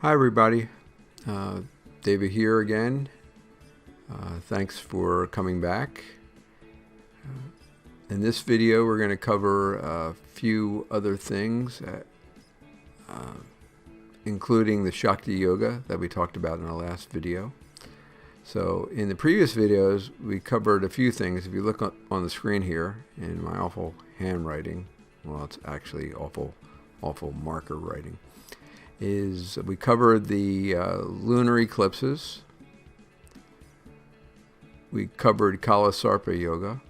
Hi everybody, David here again. Thanks for coming back. In this video we're going to cover a few other things, including the Shakti Yoga that we talked about in our last video. So in the previous videos we covered a few things. If you look on the screen here in my awful handwriting, well, it's actually awful marker writing, is we covered the lunar eclipses. We covered Kalasarpa Yoga.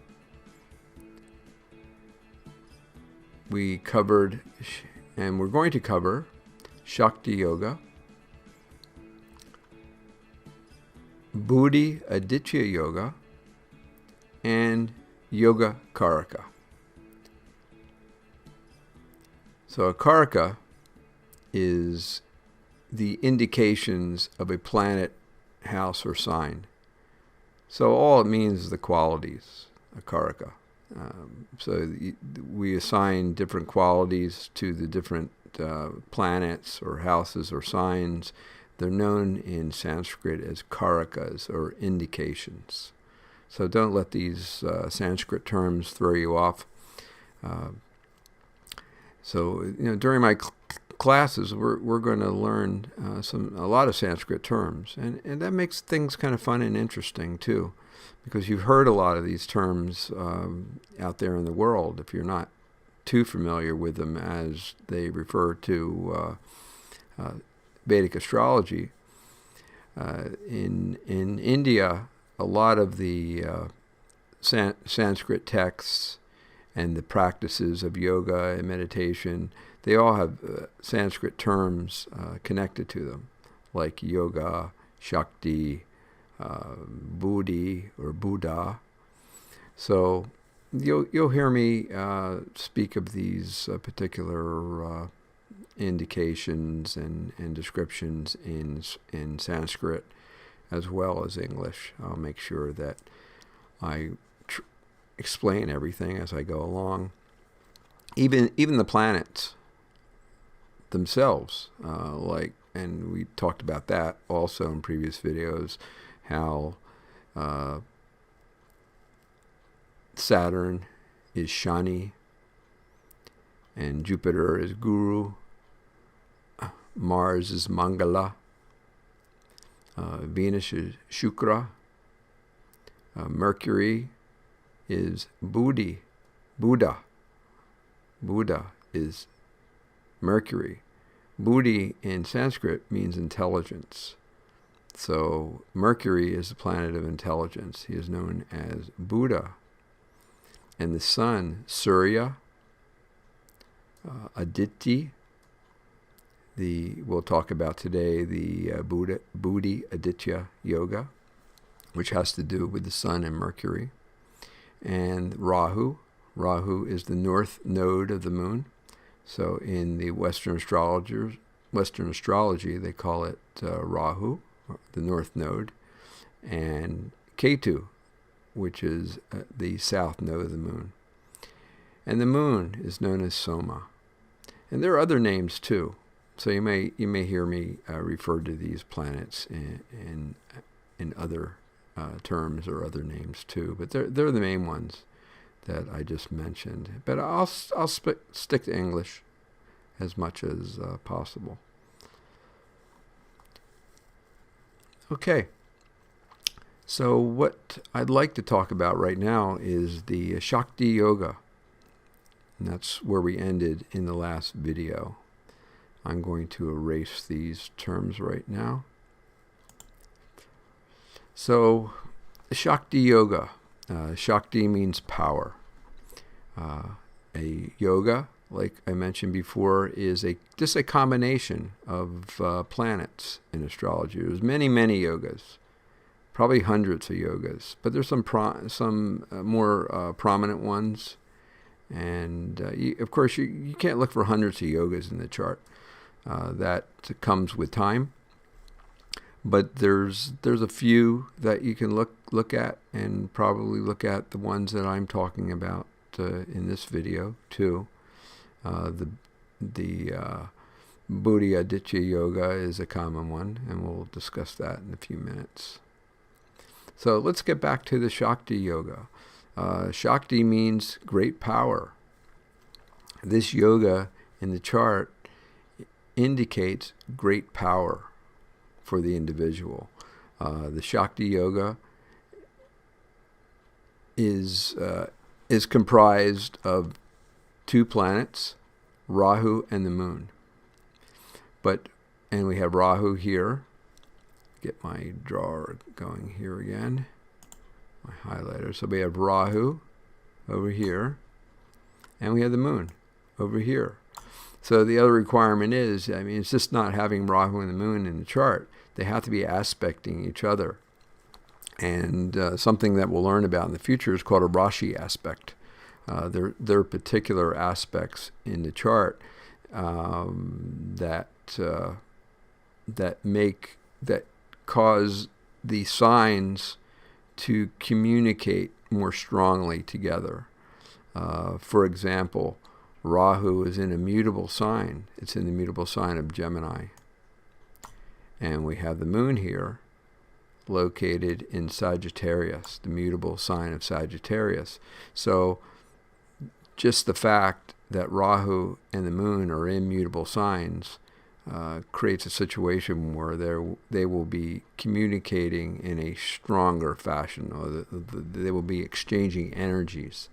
We covered, and we're going to cover, Shakti Yoga, Buddhi Aditya Yoga, and Yoga Karaka. So a Karaka is the indications of a planet, house, or sign. So all it means is the qualities, a Karaka. So we assign different qualities to the different planets or houses or signs. They're known in Sanskrit as Karakas or indications. So don't let these Sanskrit terms throw you off. So during my classes, we're going to learn a lot of Sanskrit terms, and that makes things kind of fun and interesting too, because you've heard a lot of these terms out there in the world if you're not too familiar with them as they refer to Vedic astrology. In India, a lot of the Sanskrit texts and the practices of yoga and meditation, they all have Sanskrit terms connected to them, like yoga, Shakti, Buddhi, or Buddha. So you'll hear me speak of these particular indications and descriptions in Sanskrit as well as English. I'll make sure that I explain everything as I go along. Even the planets themselves, and we talked about that also in previous videos, how Saturn is Shani and Jupiter is Guru, Mars is Mangala, Venus is Shukra, Mercury is Buddha is Mercury. Buddhi in Sanskrit means intelligence. So Mercury is the planet of intelligence. He is known as Buddha. And the sun, Surya, Aditi, we'll talk about today the Buddhi Aditya Yoga, which has to do with the sun and Mercury. And Rahu is the north node of the moon. So in the Western astrology, they call it Rahu, the north node, and Ketu, which is the south node of the moon. And the moon is known as Soma. And there are other names too. So you may hear me refer to these planets in other terms or other names too, but they're the main ones that I just mentioned. But I'll stick to English as much as possible. Okay. So what I'd like to talk about right now is the Shakti Yoga. And that's where we ended in the last video. I'm going to erase these terms right now. So, Shakti Yoga. Shakti means power. A yoga, like I mentioned before, is just a combination of planets in astrology. There's many yogas, probably hundreds of yogas, but there's some more prominent ones. And of course, you can't look for hundreds of yogas in the chart. That comes with time. But there's a few that you can look at, and probably look at the ones that I'm talking about in this video too. The Buddhi Aditya Yoga is a common one, and we'll discuss that in a few minutes. So let's get back to the Shakti Yoga. Shakti means great power. This yoga in the chart indicates great power for the individual. The Shakti Yoga is comprised of two planets, Rahu and the Moon. And we have Rahu here. Get my drawer going here again. My highlighter. So we have Rahu over here, and we have the Moon over here. So the other requirement is, it's just not having Rahu and the Moon in the chart. They have to be aspecting each other. And something that we'll learn about in the future is called a Rashi aspect. There are particular aspects in the chart that cause the signs to communicate more strongly together. For example, Rahu is in a mutable sign. It's in the mutable sign of Gemini. And we have the Moon here, located in Sagittarius, the mutable sign of Sagittarius. So just the fact that Rahu and the Moon are in mutable signs creates a situation where they will be communicating in a stronger fashion, or they will be exchanging energies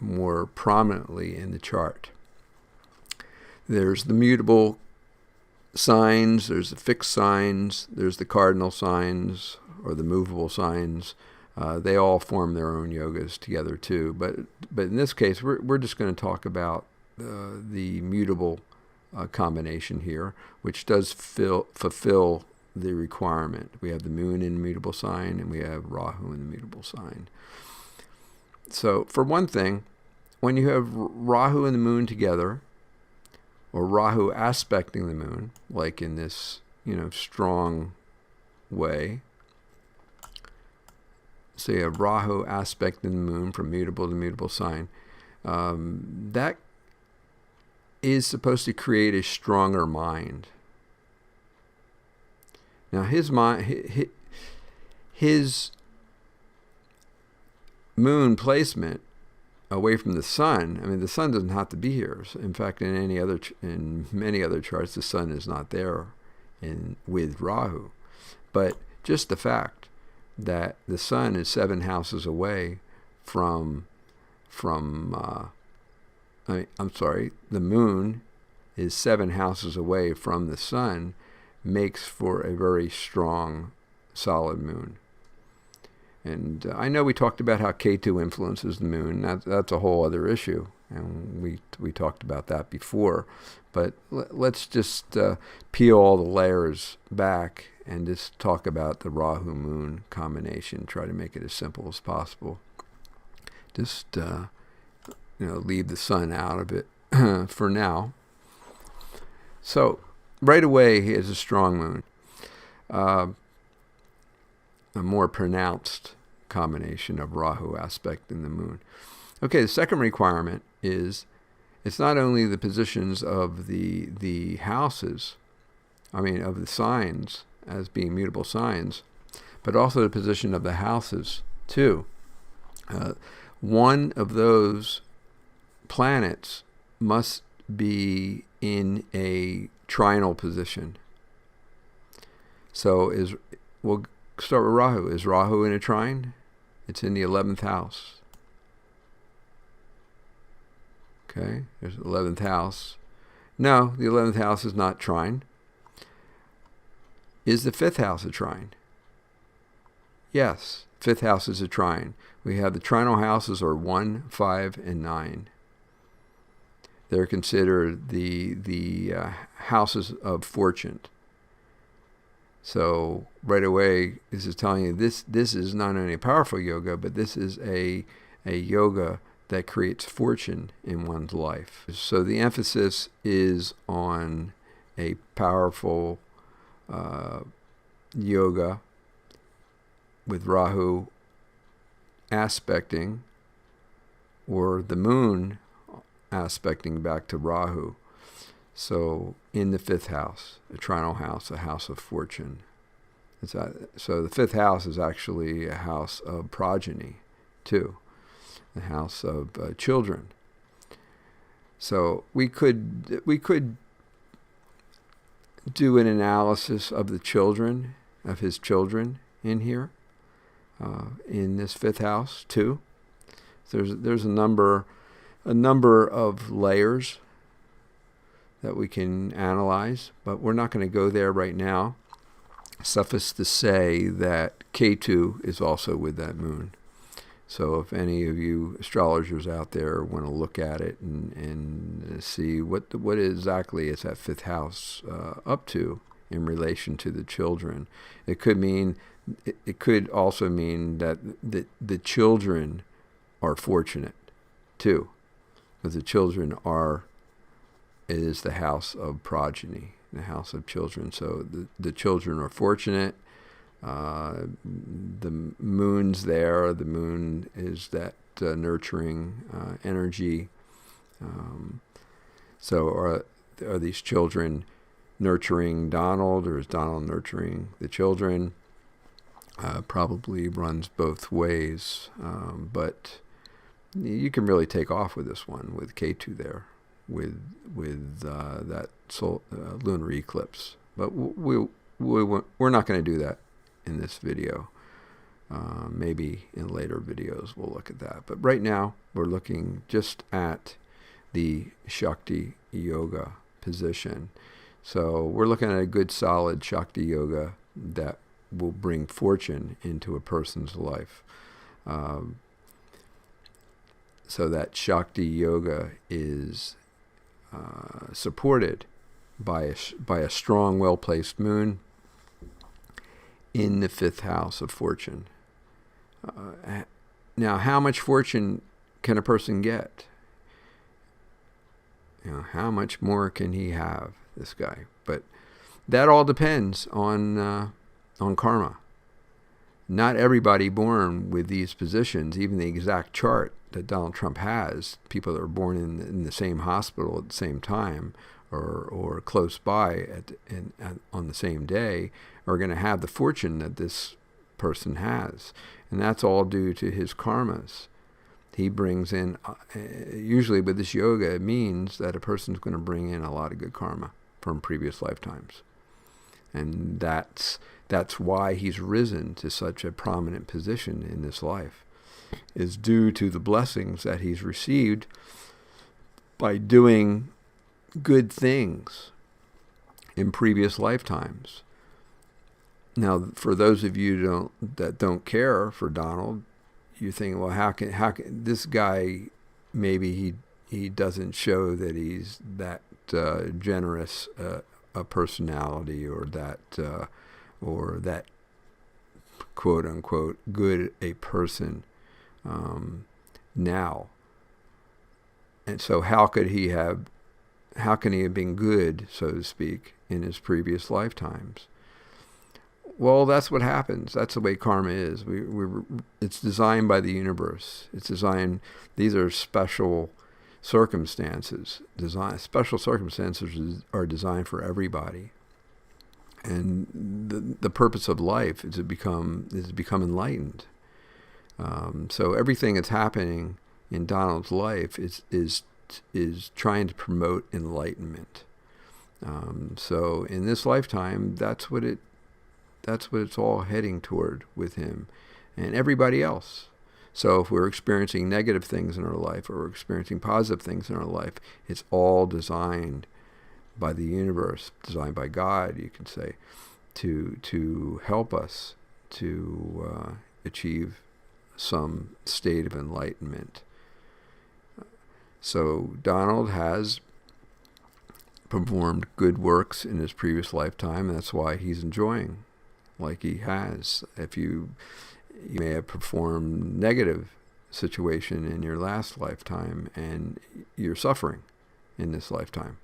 more prominently in the chart. There's the mutable signs, there's the fixed signs, there's the cardinal signs, or the movable signs. They all form their own yogas together too. But in this case, we're just going to talk about the mutable combination here, which does fulfill the requirement. We have the Moon in the mutable sign, and we have Rahu in the mutable sign. So for one thing, when you have Rahu and the Moon together, or Rahu aspecting the Moon, like in this, strong way. So you have Rahu aspecting the Moon from mutable to mutable sign. That is supposed to create a stronger mind. Now his Moon placement away from the Sun. The Sun doesn't have to be here. In fact, in many other charts, the Sun is not there with Rahu. But just the fact that the Sun is 7 houses away the Moon is 7 houses away from the Sun, makes for a very strong, solid Moon. And I know we talked about how Ketu influences the Moon. That's a whole other issue, and we talked about that before. But let's just peel all the layers back and just talk about the Rahu-Moon combination. Try to make it as simple as possible. Just leave the Sun out of it for now. So right away, he has a strong Moon. A more pronounced combination of Rahu aspect in the Moon. Okay, the second requirement is it's not only the positions of the houses, of the signs as being mutable signs, but also the position of the houses too. One of those planets must be in a trinal position. So we'll start with Rahu. Is Rahu in a trine? It's in the 11th house. Okay, there's the 11th house. No, the 11th house is not trine. Is the 5th house a trine? Yes, 5th house is a trine. We have the trinal houses are 1, 5, and 9. They're considered the houses of fortune. So right away, this is telling you this is not only a powerful yoga, but this is a yoga that creates fortune in one's life. So the emphasis is on a powerful yoga with Rahu aspecting, or the Moon aspecting back to Rahu. So in the fifth house, a trinal house, a house of fortune. So the fifth house is actually a house of progeny, too, the house of children. So we could do an analysis of the children, of his children in here, in this fifth house too. There's a number of layers that we can analyze, but we're not going to go there right now. Suffice to say that Ketu is also with that moon. So if any of you astrologers out there want to look at it and see what exactly is that fifth house up to in relation to the children, it could also mean that the children are fortunate too, because the children is the house of progeny, the house of children. So the children are fortunate. The moon's there. The moon is that nurturing energy. So are these children nurturing Donald, or is Donald nurturing the children? Probably runs both ways, but you can really take off with this one with Ketu there, with that lunar eclipse. But we're not going to do that in this video. Maybe in later videos we'll look at that. But right now we're looking just at the Shakti Yoga position. So we're looking at a good solid Shakti Yoga that will bring fortune into a person's life. So that Shakti Yoga is supported by a strong, well-placed moon in the fifth house of fortune. Now, how much fortune can a person get? How much more can he have, this guy? But that all depends on karma. Not everybody born with these positions, even the exact chart that Donald Trump has, people that are born in the same hospital at the same time or close by on the same day, are going to have the fortune that this person has. And that's all due to his karmas. He brings in, usually with this yoga, it means that a person's going to bring in a lot of good karma from previous lifetimes. And that's why he's risen to such a prominent position in this life, is due to the blessings that he's received by doing good things in previous lifetimes. Now, for those of you that don't care for Donald, you think, well, how can this guy, maybe he doesn't show that he's that generous a personality, or that quote unquote good a person now. And so how can he have been good, so to speak, in his previous lifetimes? Well, that's what happens. That's the way karma is. It's designed by the universe. It's designed. These are special circumstances. Special circumstances are designed for everybody. And the purpose of life is to become enlightened. So everything that's happening in Donald's life is trying to promote enlightenment. So in this lifetime, that's what it's all heading toward with him and everybody else. So if we're experiencing negative things in our life, or we're experiencing positive things in our life, it's all designed by the universe, designed by God, you can say, to help us to achieve some state of enlightenment. So Donald has performed good works in his previous lifetime, and that's why he's enjoying like he has. If you may have performed negative situation in your last lifetime, and you're suffering in this lifetime.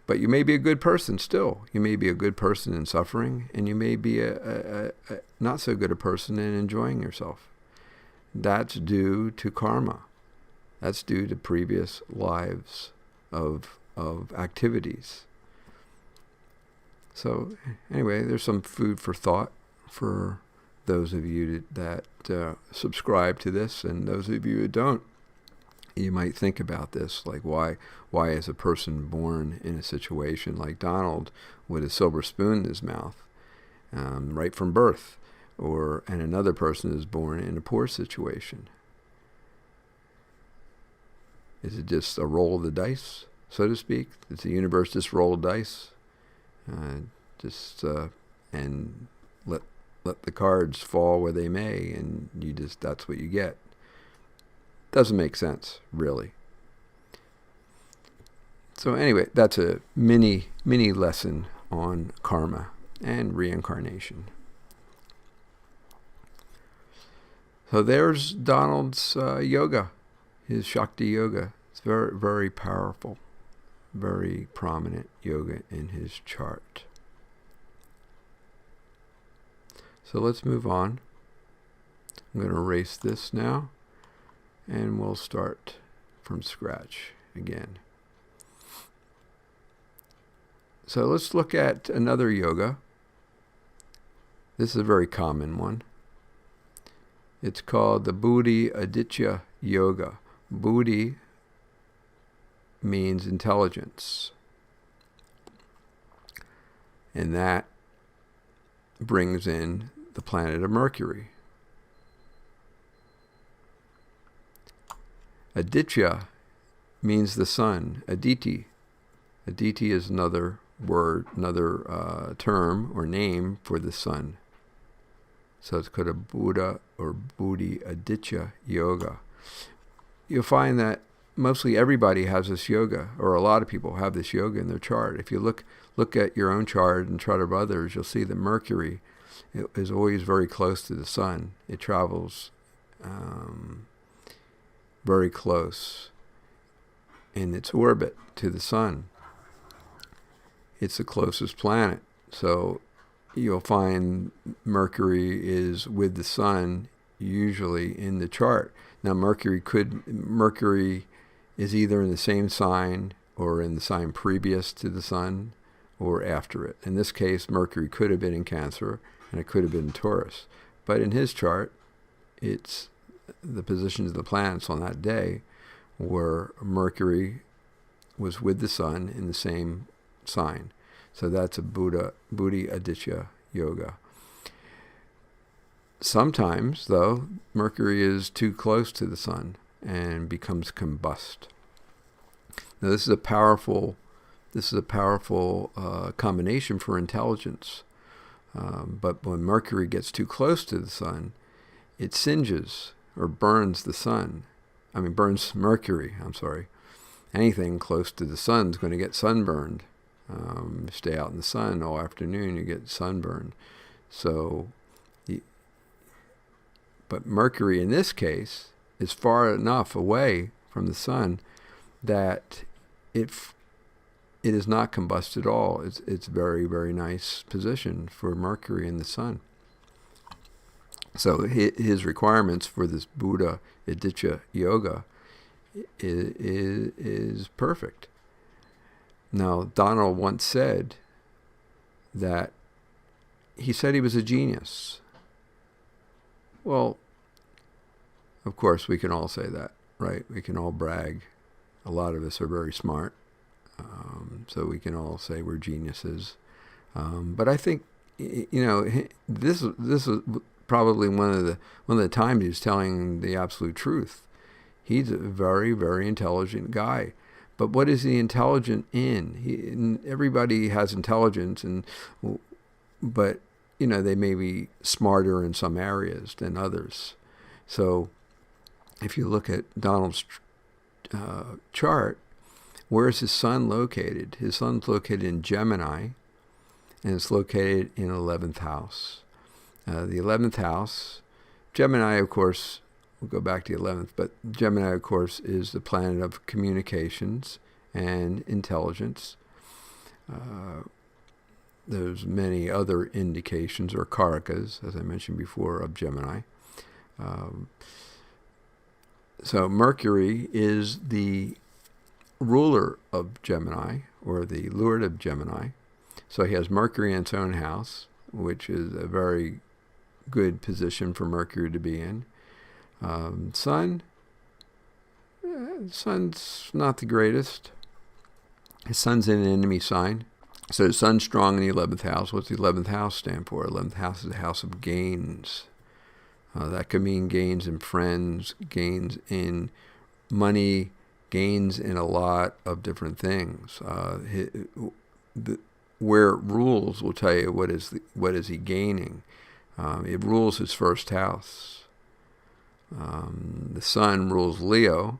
But you may be a good person still. You may be a good person in suffering, and you may be a not so good a person in enjoying yourself. That's due to karma. That's due to previous lives of activities. So anyway, there's some food for thought for those of you that subscribe to this, and those of you who don't. You might think about this, like why is a person born in a situation like Donald with a silver spoon in his mouth, right from birth, and another person is born in a poor situation? Is it just a roll of the dice, so to speak? Does the universe just roll dice, and let the cards fall where they may, and that's what you get? Doesn't make sense, really. So anyway, that's a mini lesson on karma and reincarnation. So there's Donald's yoga, his Shakti yoga. It's very, very powerful, very prominent yoga in his chart. So let's move on. I'm going to erase this now, and we'll start from scratch again. So let's look at another yoga. This is a very common one. It's called the Buddhi Aditya Yoga. Buddhi means intelligence, and that brings in the planet of Mercury. Aditya means the sun. Aditi. Aditi is another word, another term or name for the sun. So it's called a Buddha or Buddhi Aditya Yoga. You'll find that mostly everybody has this yoga, or a lot of people have this yoga in their chart. If you look at your own chart and chart of others, you'll see that Mercury is always very close to the sun. It travels very close in its orbit to the sun. It's the closest planet. So you'll find Mercury is with the sun usually in the chart. Now Mercury is either in the same sign or in the sign previous to the sun or after it. In this case, Mercury could have been in Cancer and it could have been in Taurus. But in his chart, it's the positions of the planets on that day where Mercury was with the sun in the same sign. So that's a Buddhi Aditya Yoga. Sometimes, though, Mercury is too close to the sun and becomes combust. Now, this is a powerful combination for intelligence. But when Mercury gets too close to the sun, it singes or burns the sun. Burns Mercury. Anything close to the sun is going to get sunburned. Stay out in the sun all afternoon, you get sunburned. But Mercury in this case is far enough away from the sun that it is not combust at all. It's very, very nice position for Mercury in the sun. So his requirements for this Buddha Aditya Yoga is perfect. Now, Donald once said that he was a genius. Well, of course, we can all say that, right? We can all brag. A lot of us are very smart, so we can all say we're geniuses. But I think, this is probably one of the times he's telling the absolute truth. He's a very, very intelligent guy. But what is he intelligent in? Everybody has intelligence, but they may be smarter in some areas than others. So if you look at Donald's chart, where is his sun located? His sun's located in Gemini, and it's located in 11th house. The 11th house, Gemini, of course, we'll go back to the 11th, but Gemini, of course, is the planet of communications and intelligence. There's many other indications or karakas, as I mentioned before, of Gemini. So Mercury is the ruler of Gemini, or the Lord of Gemini. So he has Mercury in its own house, which is a very good position for Mercury to be in. Sun, Sun's not the greatest. His Sun's in an enemy sign. So the Sun's strong in the 11th house. What's the 11th house stand for? 11th house is a house of gains. That could mean gains in friends, gains in money, gains in a lot of different things. Where it rules will tell you what is he gaining. It rules his first house. The Sun rules Leo.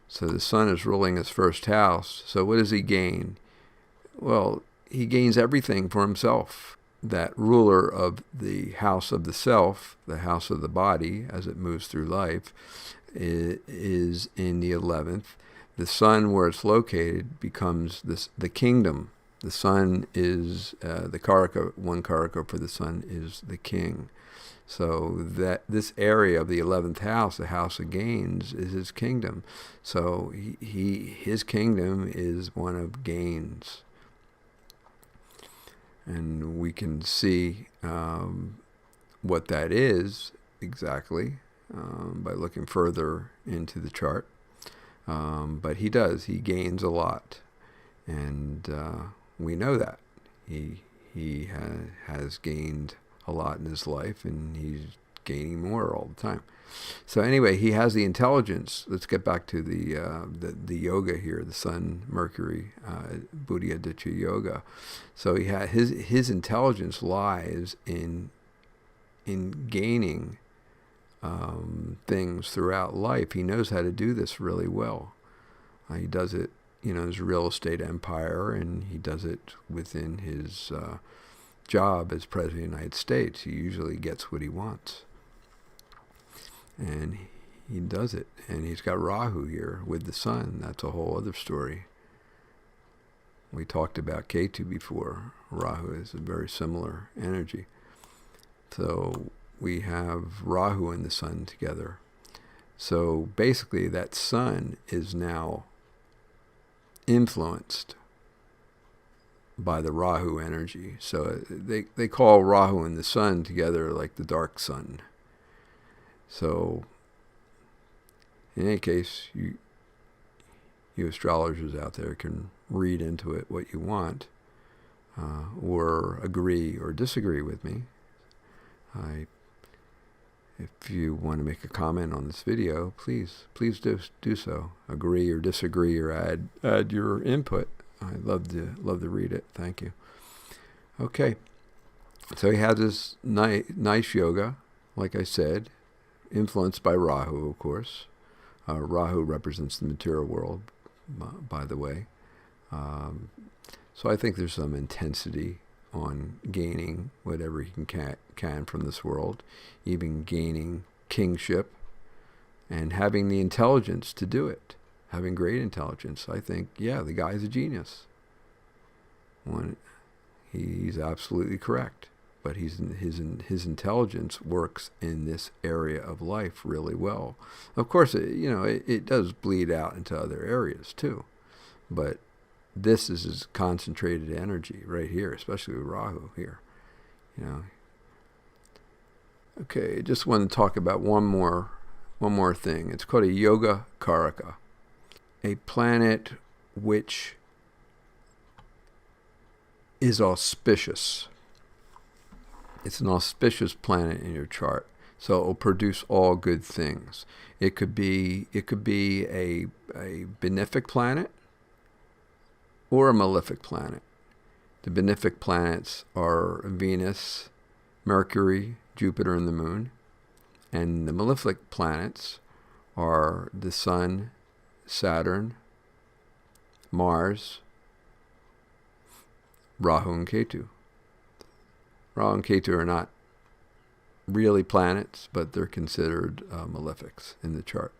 So the Sun is ruling his first house. So what does he gain? Well, he gains everything for himself. That ruler of the house of the self, the house of the body, as it moves through life, is in the 11th. The Sun, where it's located, becomes the kingdom. The Sun is the karaka. One karaka for the Sun is the king. So that this area of the 11th house, the house of gains, is his kingdom. So his kingdom is one of gains. And we can see what that is exactly by looking further into the chart. But he gains a lot. And we know that. He has gained a lot in his life, and he's gaining more all the time. So anyway, he has the intelligence. Let's get back to the yoga here, the Sun Mercury Buddhi Aditya yoga. So he his intelligence lies in gaining things throughout life. He knows how to do this really well. He does it, his real estate empire, and he does it within his job as President of the United States. He usually gets what he wants. And he does it. And he's got Rahu here with the Sun. That's a whole other story. We talked about Ketu before. Rahu is a very similar energy. So we have Rahu and the Sun together. So basically that Sun is now influenced by the Rahu energy. So they call Rahu and the Sun together like the dark sun. So in any case, you astrologers out there can read into it what you want, or agree or disagree with me. If you want to make a comment on this video, please do so. Agree or disagree, or add your input. I'd love to read it. Thank you. Okay. So he has this nice yoga, like I said, influenced by Rahu, of course. Rahu represents the material world, by the way. So I think there's some intensity on gaining whatever he can from this world, even gaining kingship and having the intelligence to do it. Having great intelligence. I think, yeah, the guy's a genius. He's absolutely correct. But his intelligence works in this area of life really well. Of course, it does bleed out into other areas too. But this is his concentrated energy right here, especially with Rahu here. Okay, just want to talk about one more thing. It's called a Yoga Karaka. A planet which is auspicious. It's an auspicious planet in your chart, so it will produce all good things. It could be a benefic planet or a malefic planet. The benefic planets are Venus, Mercury, Jupiter, and the Moon, and the malefic planets are the Sun, Saturn, Mars, Rahu, and Ketu. Rahu and Ketu are not really planets, but they're considered malefics in the chart,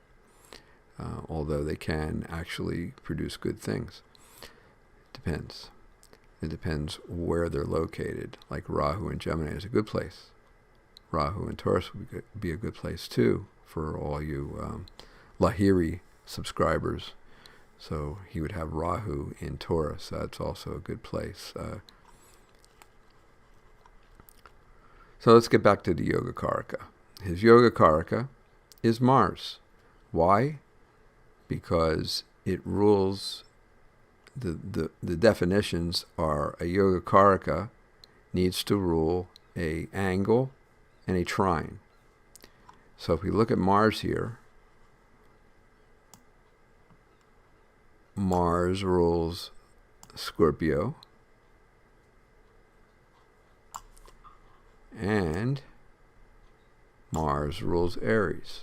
although they can actually produce good things. Depends. It depends where they're located. Like Rahu in Gemini is a good place. Rahu in Taurus would be a good place too for all you Lahiri subscribers. So he would have Rahu in Taurus. That's also a good place. So let's get back to the Yoga Karaka. His Yoga Karaka is Mars. Why? Because it rules, the definitions are a Yoga Karaka needs to rule a angle and a trine. So if we look at Mars here, Mars rules Scorpio, and Mars rules Aries.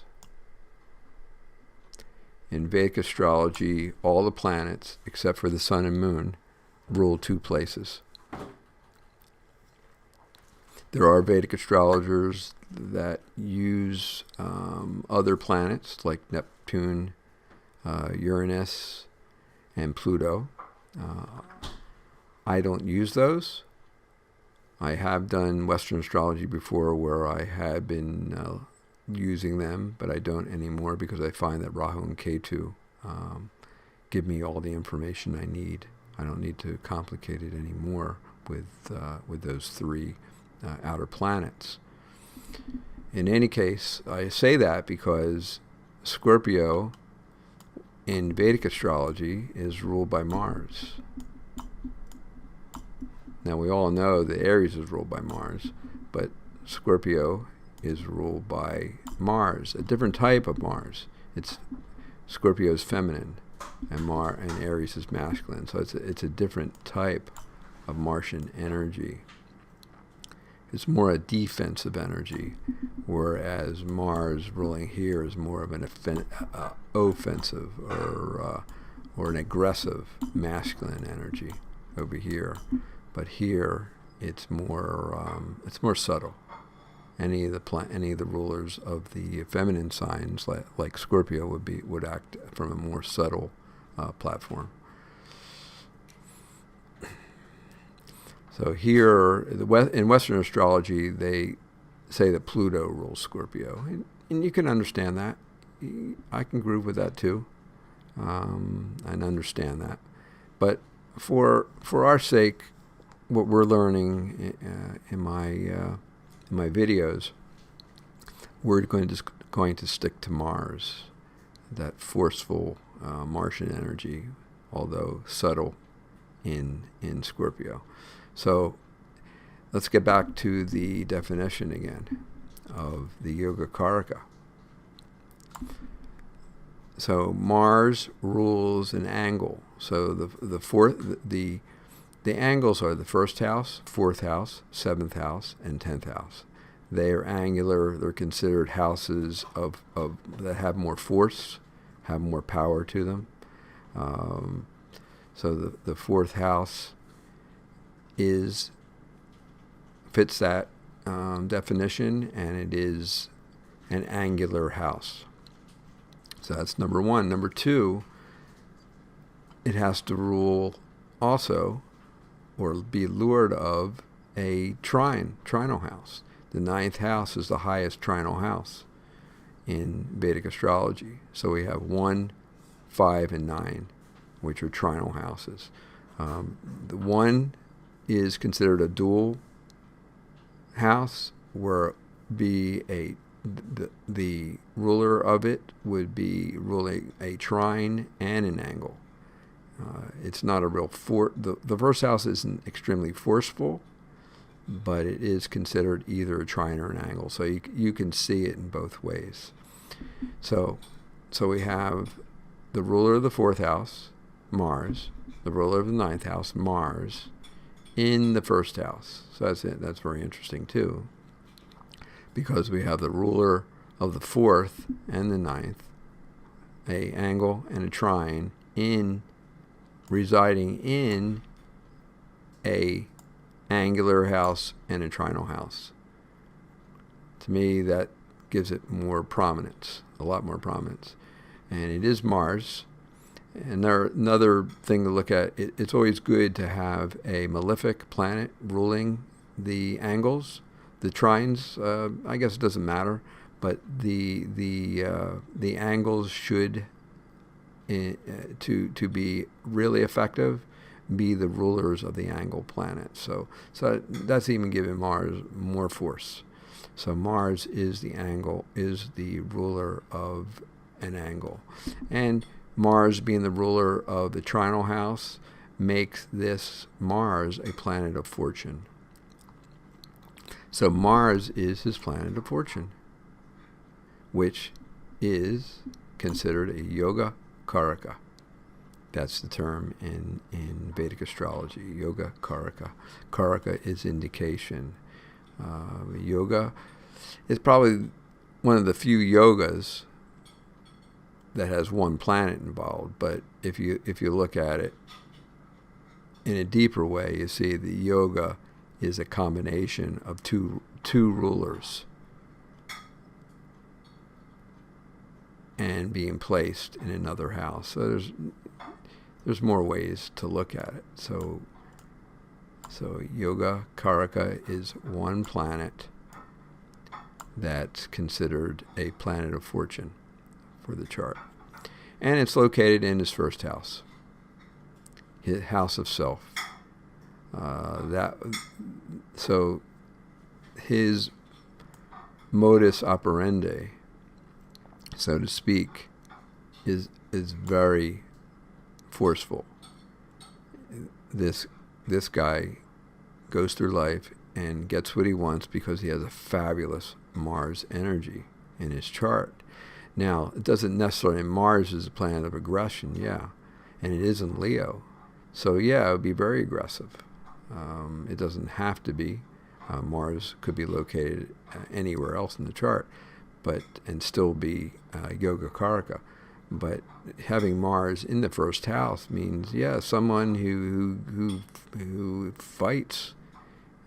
In Vedic astrology, all the planets, except for the sun and moon, rule two places. There are Vedic astrologers that use other planets like Neptune, Uranus, and Pluto. I don't use those. I have done Western astrology before where I had been using them, but I don't anymore because I find that Rahu and Ketu give me all the information I need. I don't need to complicate it anymore with those three outer planets. In any case, I say that because Scorpio in Vedic astrology is ruled by Mars. Now we all know that Aries is ruled by Mars, but Scorpio is ruled by Mars, a different type of Mars. Scorpio is feminine, and Aries is masculine. So it's a different type of Martian energy. It's more a defensive energy, whereas Mars ruling here is more of an offensive or an aggressive masculine energy over here. But here it's more subtle. Any of the rulers of the feminine signs, like Scorpio, would act from a more subtle platform. So here, in Western astrology, they say that Pluto rules Scorpio, and you can understand that. I can groove with that too, and understand that. But for our sake, what we're learning in my videos, we're going to stick to Mars, that forceful Martian energy, although subtle in Scorpio. So let's get back to the definition again of the Yoga Karaka. So Mars rules an angle. So the angles are the first house, fourth house, seventh house, and 10th house. They are angular. They're considered houses of that have more force, have more power to them. So the fourth house fits that definition, and it is an angular house. So that's number one. Number two, it has to rule also, or be lured of, a trinal house. The 9th house is the highest trinal house in Vedic astrology. So we have 1, 5, and 9, which are trinal houses. The 1 is considered a dual house, where the ruler of it would be ruling a trine and an angle. It's not a real the first house isn't extremely forceful, but it is considered either a trine or an angle. So you can see it in both ways. So we have the ruler of the 4th house, Mars, the ruler of the 9th house, Mars, in the 1st house. So that's very interesting too, because we have the ruler of the 4th and the 9th, a angle and a trine, residing in a angular house and a trinal house. To me, that gives it more prominence, a lot more prominence. And it is Mars. And another thing to look at, it's always good to have a malefic planet ruling the angles. The trines, I guess it doesn't matter, but the angles should to be really effective, be the rulers of the angle planet. So that's even giving Mars more force. So Mars is the angle, is the ruler of an angle. And Mars being the ruler of the trinal house makes this Mars a planet of fortune. So Mars is his planet of fortune, which is considered a yoga karaka. That's the term in Vedic astrology, yoga karaka. Karaka is indication. Yoga is probably one of the few yogas that has one planet involved. But if you look at it in a deeper way, you see the yoga is a combination of two rulers and being placed in another house. So there's more ways to look at it. So yoga karaka is one planet that's considered a planet of fortune for the chart. And it's located in his first house, his house of self. So his modus operandi, so to speak, is very forceful. This guy goes through life and gets what he wants because he has a fabulous Mars energy in his chart. Now, it doesn't necessarily, Mars is a planet of aggression, yeah, and it is in Leo. So yeah, it would be very aggressive. It doesn't have to be. Mars could be located anywhere else in the chart, and still be yoga karaka. But having Mars in the first house means, yeah, someone who fights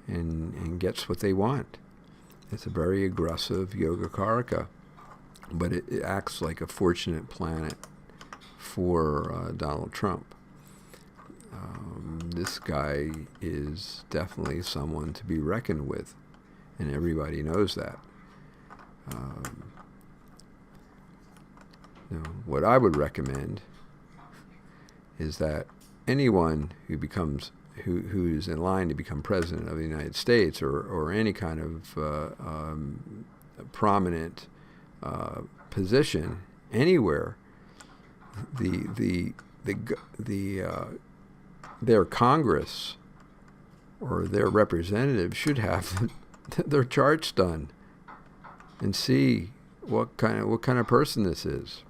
and gets what they want. It's a very aggressive yoga karaka, but it acts like a fortunate planet for Donald Trump. This guy is definitely someone to be reckoned with, and everybody knows that. What I would recommend is that anyone who's in line to become president of the United States or any kind of prominent position anywhere, their Congress or their representatives should have their charts done and see what kind of person this is.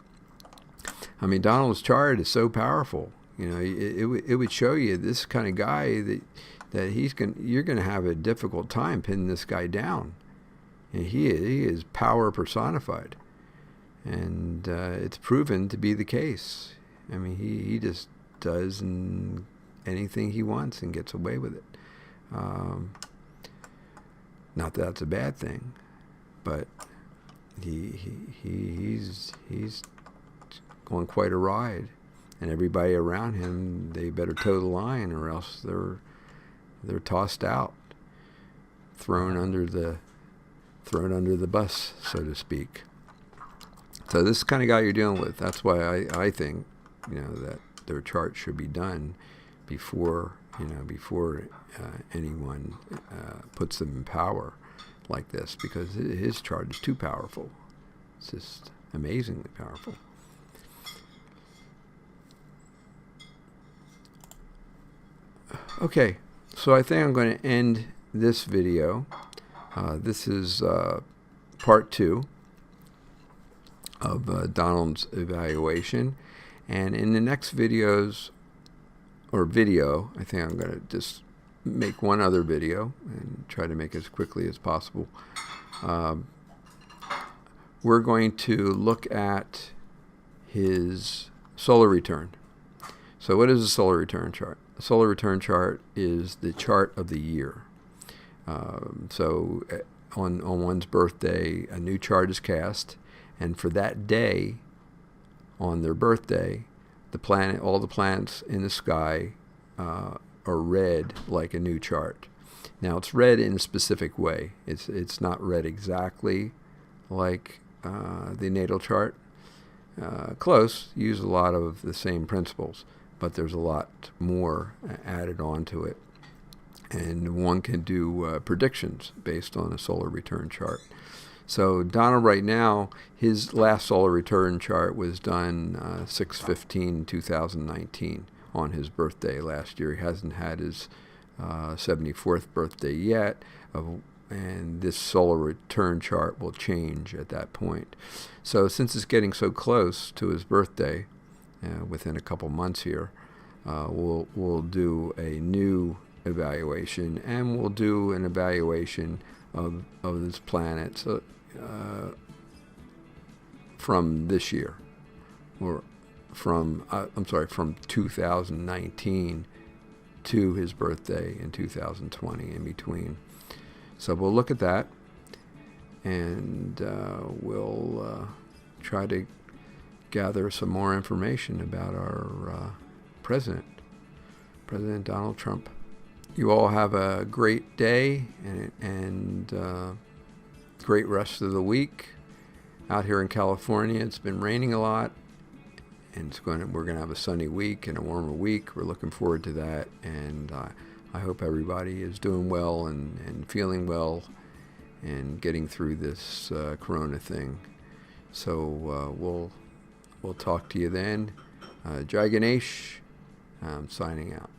I mean, Donald's chart is so powerful. You know, it would show you this kind of guy that you're going to have a difficult time pinning this guy down. And he is power personified, and it's proven to be the case. I mean, he just does anything he wants and gets away with it. Not that that's a bad thing, but he's going quite a ride, and everybody around him, they better toe the line, or else they're tossed out, thrown under the bus, so to speak. So this kind of guy you're dealing with. That's why I think that their chart should be done before anyone puts them in power like this, because his chart is too powerful. It's just amazingly powerful. Okay, so I think I'm going to end this video. This is part 2 of Donald's evaluation. And in the next video, I think I'm going to just make one other video and try to make it as quickly as possible. We're going to look at his solar return. So what is a solar return chart? A solar return chart is the chart of the year. So on one's birthday, a new chart is cast, and for that day, on their birthday, all the planets in the sky are read like a new chart. Now it's read in a specific way. It's not read exactly like the natal chart. close, use a lot of the same principles, but there's a lot more added onto it. And one can do predictions based on a solar return chart. So Donald right now, his last solar return chart was done 6/15/2019 on his birthday last year. He hasn't had his 74th birthday yet, and this solar return chart will change at that point. So since it's getting so close to his birthday, within a couple months here, we'll do a new evaluation, and we'll do an evaluation of this planet from this year, or from 2019 to his birthday in 2020 in between. So we'll look at that, and we'll try to gather some more information about our President Donald Trump. You all have a great day and great rest of the week. Out here in California, it's been raining a lot, and we're going to have a sunny week and a warmer week. We're looking forward to that, and I hope everybody is doing well and feeling well and getting through this corona thing. So we'll talk to you then. Jai Ganesh, I'm signing out.